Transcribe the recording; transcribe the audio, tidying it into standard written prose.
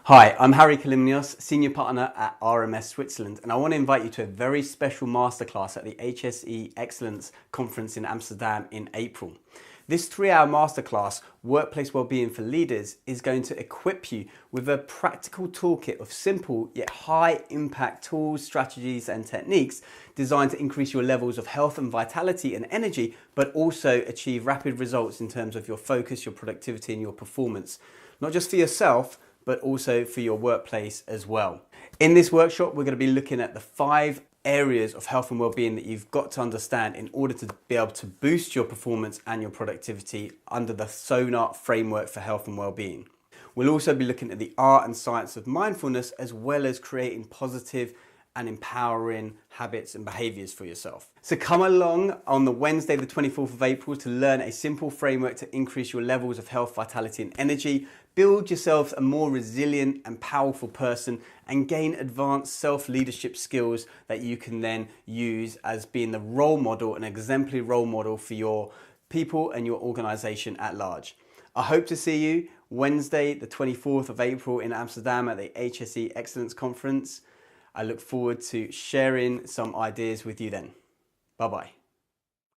Hi, I'm Kalymnios, Senior Partner at RMS Switzerland, and I want to invite you to a very special masterclass at the HSE Excellence Conference in Amsterdam in April. This 3-hour masterclass, Workplace Wellbeing for Leaders, is going to equip you with a practical toolkit of simple yet high impact tools, strategies and techniques designed to increase your levels of health and vitality and energy, but also achieve rapid results in terms of your focus, your productivity and your performance. Not just for yourself, but also for your workplace as well. In this workshop, we're going to be looking at the 5 areas of health and well-being that you've got to understand in order to be able to boost your performance and your productivity under the SONAR framework for health and well-being. We'll also be looking at the art and science of mindfulness, as well as creating positive and empowering habits and behaviors for yourself. So come along on the Wednesday, the 24th of April, to learn a simple framework to increase your levels of health, vitality and energy, build yourself a more resilient and powerful person, and gain advanced self-leadership skills that you can then use as being the role model, an exemplary role model for your people and your organization at large. I hope to see you Wednesday, the 24th of April in Amsterdam at the HSE Excellence Conference. I look forward to sharing some ideas with you then. Bye-bye.